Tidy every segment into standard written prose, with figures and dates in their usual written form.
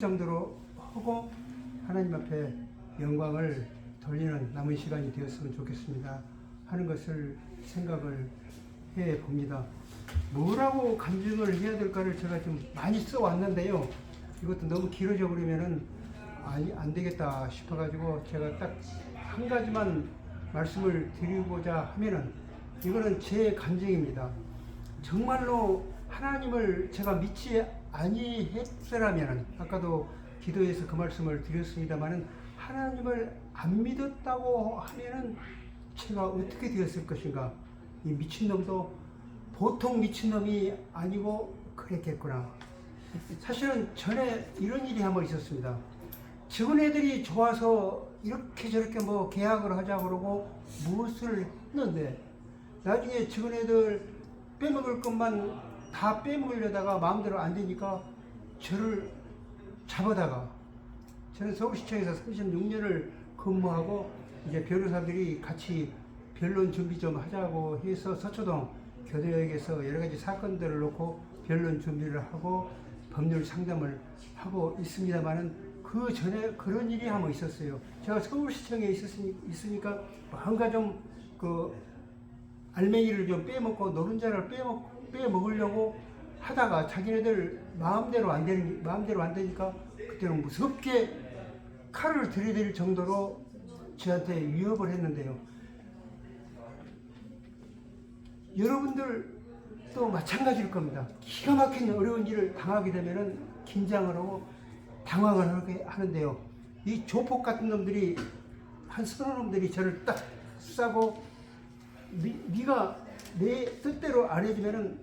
정도로 하고 하나님 앞에 영광을 돌리는 남은 시간이 되었으면 좋겠습니다 하는 것을 생각을 해 봅니다. 뭐라고 간증을 해야 될까를 제가 좀 많이 써왔는데요. 이것도 너무 길어져 버리면은 안 되겠다 싶어가지고 제가 딱 한 가지만 말씀을 드리고자 하면은, 이거는 제 간증입니다. 정말로 하나님을 제가 믿지 아니했더라면, 아까도 기도에서 그 말씀을 드렸습니다마는, 하나님을 안 믿었다고 하면은 제가 어떻게 되었을 것인가. 이 미친놈도 보통 미친놈이 아니고 그랬겠구나. 사실은 전에 이런 일이 한번 있었습니다. 적은 애들이 좋아서 이렇게 저렇게 뭐 계약을 하자 그러고 무엇을 했는데, 나중에 적은 애들 빼먹을 것만 다 빼먹으려다가 마음대로 안 되니까 저를 잡아다가, 저는 서울시청에서 36년을 근무하고 이제 변호사들이 같이 변론 준비 좀 하자고 해서 서초동 교도역에서 여러 가지 사건들을 놓고 변론 준비를 하고 법률 상담을 하고 있습니다만은, 그 전에 그런 일이 한번 있었어요. 제가 서울시청에 있으니까 뭔가 좀 그 알맹이를 좀 빼먹고 노른자를 빼먹으려고 하다가 자기네들 마음대로 안 되니까 그때는 무섭게 칼을 들이댈 정도로 저한테 위협을 했는데요. 여러분들도 마찬가지일 겁니다. 기가 막힌 어려운 일을 당하게 되면은 긴장을 하고 당황을 하게 하는데요. 이 조폭 같은 놈들이, 한 서너 놈들이 저를 딱 싸고, 네가 내 뜻대로 안 해주면은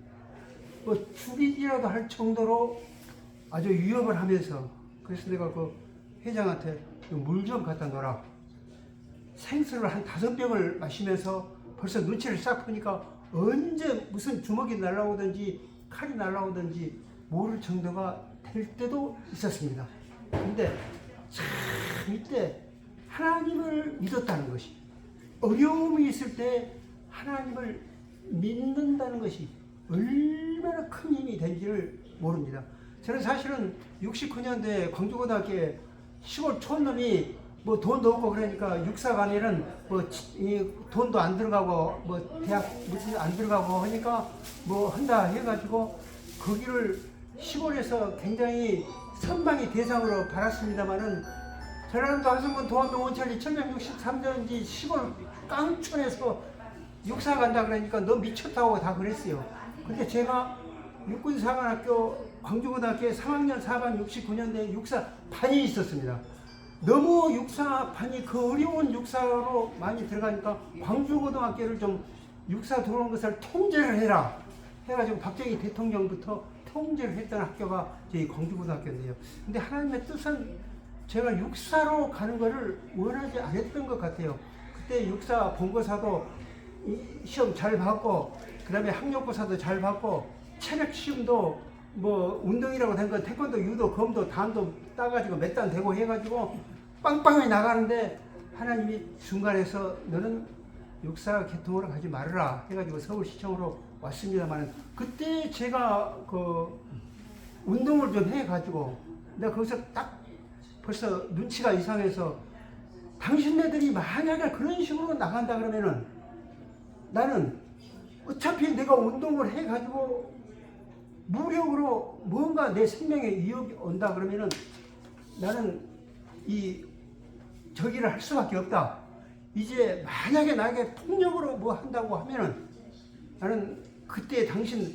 뭐 죽이기라도 할 정도로 아주 위협을 하면서, 그래서 내가 그 회장한테 물 좀 갖다 놓으라. 생수를 한 5병을 마시면서 벌써 눈치를 싹 보니까 언제 무슨 주먹이 날라오든지 칼이 날라오든지 모를 정도가 될 때도 있었습니다. 근데 참 이때 하나님을 믿었다는 것이, 어려움이 있을 때 하나님을 믿는다는 것이 얼마나 큰 힘이 된지를 모릅니다. 저는 사실은 69년도에 광주고등학교에 시골 촌놈이 뭐 돈도 없고 그러니까 육사관에는 뭐 돈도 안 들어가고 뭐 대학 무슨 안 들어가고 하니까 뭐 한다 해가지고 거기를 시골에서 굉장히 선방의 대상으로 받았습니다마는, 전라남도 하성군 도안동 원천리 1963년지 시골 깡촌에서 육사 간다 그러니까 너 미쳤다고 다 그랬어요. 근데 제가 육군사관학교 광주고등학교에 3학년 4반 69년도에 육사반이 있었습니다. 너무 육사반이 그 어려운 육사로 많이 들어가니까 광주고등학교를 좀 육사 들어온 것을 통제를 해라 해가지고 박정희 대통령부터 통제를 했던 학교가 저희 광주고등학교인데요. 근데 하나님의 뜻은 제가 육사로 가는 것을 원하지 않았던 것 같아요. 그때 육사 본고사도 시험 잘 받고, 그 다음에 학력고사도 잘 받고, 체력 시험도 뭐 운동이라고 된 건 태권도, 유도, 검도, 단도 따가지고 몇 단 되고 해가지고 빵빵하게 나가는데, 하나님이 중간에서 너는 육사 계통으로 가지 말아라 해가지고 서울시청으로 왔습니다만, 그때 제가 그 운동을 좀 해가지고 내가 거기서 딱 벌써 눈치가 이상해서, 당신네들이 만약에 그런 식으로 나간다 그러면은 나는 어차피 내가 운동을 해가지고 무력으로 뭔가 내 생명에 위협이 온다 그러면은 나는 저기를 할 수밖에 없다. 이제 만약에 나에게 폭력으로 뭐 한다고 하면은 나는 그때 당신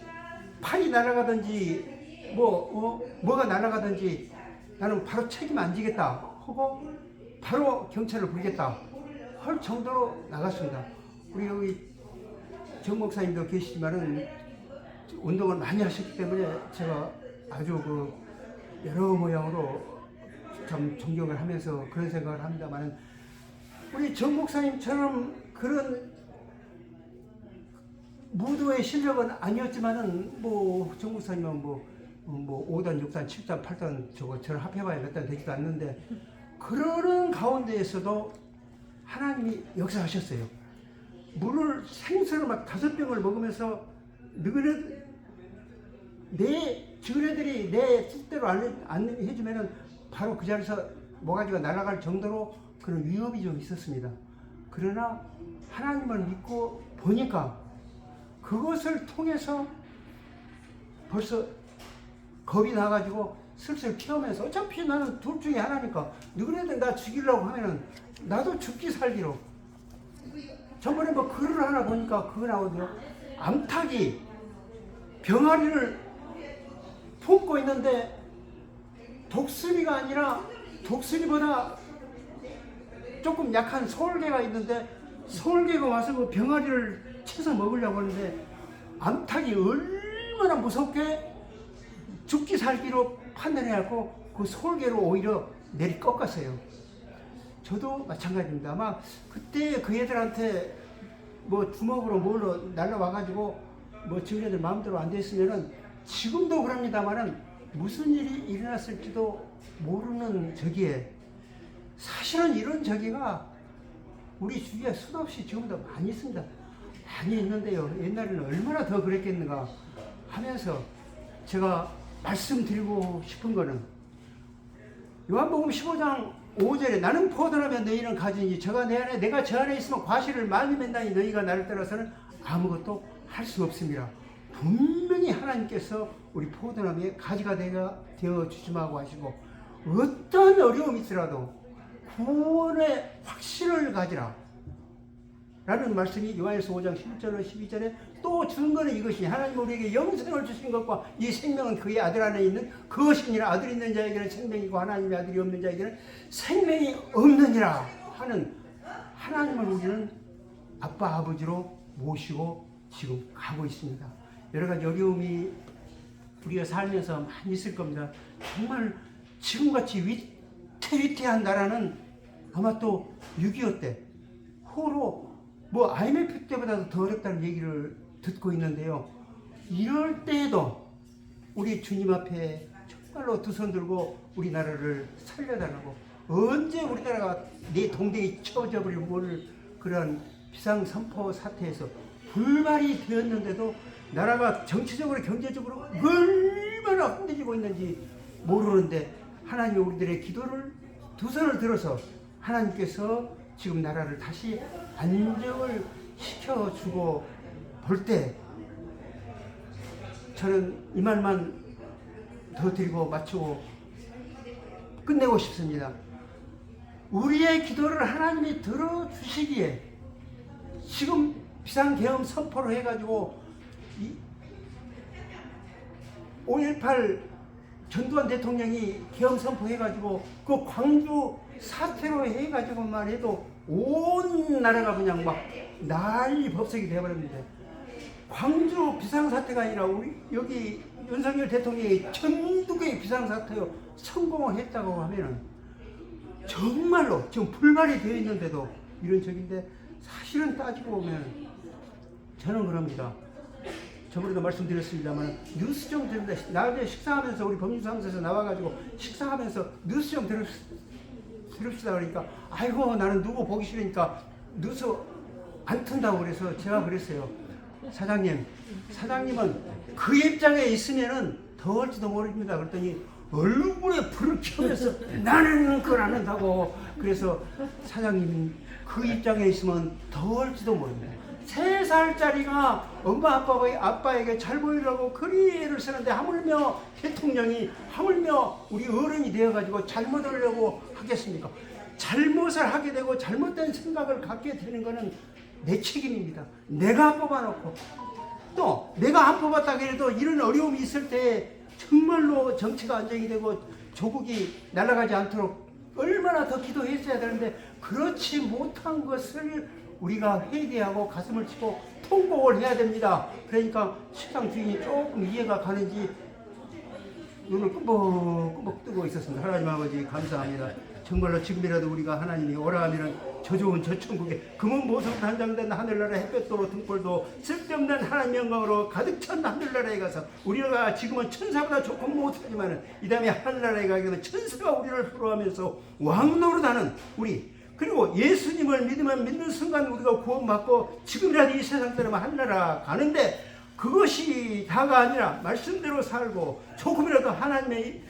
팔이 날아가든지 뭐가 날아가든지 나는 바로 책임 안 지겠다 하고 바로 경찰을 부르겠다 할 정도로 나갔습니다. 우리 여기 정 목사님도 계시지만은 운동을 많이 하셨기 때문에 제가 아주 그 여러 모양으로 참 존경을 하면서 그런 생각을 합니다만은, 우리 정 목사님처럼 그런 무도의 실력은 아니었지만은 정 목사님은 뭐 5단, 6단, 7단, 8단 저를 합해봐야 몇 단 되지도 않는데, 그러는 가운데에서도 하나님이 역사하셨어요. 물을 생수를 막 5병을 먹으면서 너희들 내 저희들이 내 뜻대로 안 해주면은 바로 그 자리에서 모가지가 날아갈 정도로 그런 위협이 좀 있었습니다. 그러나 하나님을 믿고 보니까 그것을 통해서 벌써 겁이 나가지고 슬슬 피하면서 어차피 나는 둘 중에 하나니까 누구라도 나 죽이려고 하면은 나도 죽기 살기로. 저번에 뭐 글을 하나 보니까 그거 나오더라고요. 암탉이 병아리를 품고 있는데 독수리가 아니라 독수리보다 조금 약한 서울개가 있는데 서울개가 와서 그 병아리를 채서 먹으려고 하는데 암탉이 얼마나 무섭게 죽기 살기로 판단해갖고 그 서울개로 오히려 내리 꺾었어요. 저도 마찬가지입니다. 아마 그때 그 애들한테 뭐 주먹으로 뭘로 날라와가지고 뭐 지금 애들 마음대로 안 됐으면은 지금도 그럽니다만은 무슨 일이 일어났을지도 모르는 저기에 사실은 이런 저기가 우리 주위에 수없이 지금도 많이 있습니다. 많이 있는데요. 옛날에는 얼마나 더 그랬겠는가 하면서 제가 말씀드리고 싶은 거는 요한복음 15장 5절에 나는 포도나며 너희는 가지니 저가 내 안에 내가 저 안에 있으면 과실을 많이 맺나니 너희가 나를 떠나서는 아무것도 할 수 없습니다. 분명히 하나님께서 우리 포도나무에 가지가 되어 주시마고 하시고 어떤 어려움이 있더라도 구원의 확신을 가지라 라는 말씀이 요한일서 5장 11절로 12절에 또 주는 것은 이것이 하나님 우리에게 영생을 주신 것과 이 생명은 그의 아들 안에 있는 그것이니라. 아들 있는 자에게는 생명이고 하나님의 아들이 없는 자에게는 생명이 없느니라 하는 하나님을 우리는 아빠 아버지로 모시고 지금 가고 있습니다. 여러 가지 어려움이 우리가 살면서 많이 있을 겁니다. 정말 지금같이 위태위태한 나라는 아마 또 6.25 때 호로 뭐 IMF 때보다도 더 어렵다는 얘기를 듣고 있는데요. 이럴 때에도 우리 주님 앞에 정말로 두 손 들고 우리나라를 살려달라고 언제 우리나라가 내 동댕이 쳐져 버릴 뭘 그런 비상선포 사태에서 불발이 되었는데도 나라가 정치적으로 경제적으로 얼마나 흔들리고 있는지 모르는데 하나님이 우리들의 기도를 두 손을 들어서 하나님께서 지금 나라를 다시 안정을 시켜주고 볼 때 저는 이 말만 더 드리고 마치고 끝내고 싶습니다. 우리의 기도를 하나님이 들어주시기에 지금 비상계엄 선포를 해가지고 5.18 전두환 대통령이 계엄 선포해가지고 그 광주 사태로 해가지고만 해도 온 나라가 그냥 막 난리 법석이 되어버렸는데 광주 비상사태가 아니라 우리 여기 윤석열 대통령이 전국의 비상사태로 성공을 했다고 하면은 정말로 지금 불발이 되어 있는데도 이런 적인데 사실은 따지고 보면 저는 그럽니다. 저번에도 말씀드렸습니다만 뉴스 좀 들읍니다. 낮에 식사하면서 우리 법률사무소에서 나와가지고 식사하면서 뉴스 좀 들읍시다 그러니까 아이고 나는 누구 보기 싫으니까 뉴스 안 튼다고 그래서 제가 그랬어요. 사장님은 그 입장에 있으면은 더울지도 모릅니다. 그랬더니 얼굴에 불을 켜면서 나는 그걸 안 한다고. 그래서 사장님 그 입장에 있으면 더울지도 모릅니다. 3살짜리가 엄마 아빠에게 잘 보이려고 그리 애를 쓰는데 하물며 대통령이 하물며 우리 어른이 되어가지고 잘못하려고 하겠습니까? 잘못을 하게 되고 잘못된 생각을 갖게 되는 것은 내 책임입니다. 내가 뽑아놓고 또 내가 안 뽑았다 그래도 이런 어려움이 있을 때 정말로 정치가 안정이 되고 조국이 날아가지 않도록 얼마나 더 기도했어야 되는데 그렇지 못한 것을 우리가 회개하고 가슴을 치고 통곡을 해야 됩니다. 그러니까 식당 주인이 조금 이해가 가는지 눈을 끔뻑끔뻑 뜨고 있었습니다. 하나님 아버지 감사합니다. 정말로 지금이라도 우리가 하나님이 오라 하면은 저 좋은 저 천국에 금은 보석 단장된 하늘나라 햇볕도로 등불도 쓸데없는 하나님 영광으로 가득 찬 하늘나라에 가서 우리가 지금은 천사보다 조금 못하지만은 이 다음에 하늘나라에 가게 되면 천사가 우리를 부러워하면서 왕노릇하는 우리 그리고 예수님을 믿으면 믿는 순간 우리가 구원받고 지금이라도 이 세상 사람은 하늘나라 가는데 그것이 다가 아니라 말씀대로 살고 조금이라도 하나님의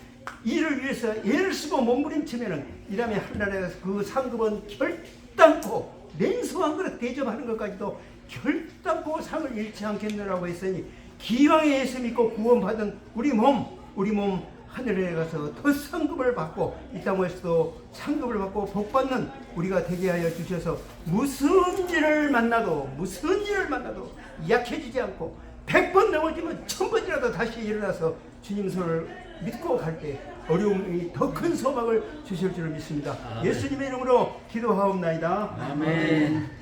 이를 위해서 애를 쓰고 몸부림치면은 이라면 하늘나라에서 그 상급은 결단코 냉수 한 그릇 대접하는 것까지도 결단코 상을 잃지 않겠느라고 했으니 기왕에 예수 믿고 구원받은 우리 몸 하늘에 가서 더 상급을 받고 이 땅에서도 상급을 받고 복받는 우리가 되게 하여 주셔서 무슨 일을 만나도 약해지지 않고 100번 넘어지면 1000번이라도 다시 일어나서 주님 손을 믿고 갈 때 어려움이 더 큰 소망을 주실 줄을 믿습니다. 예수님의 이름으로 기도하옵나이다. 아멘.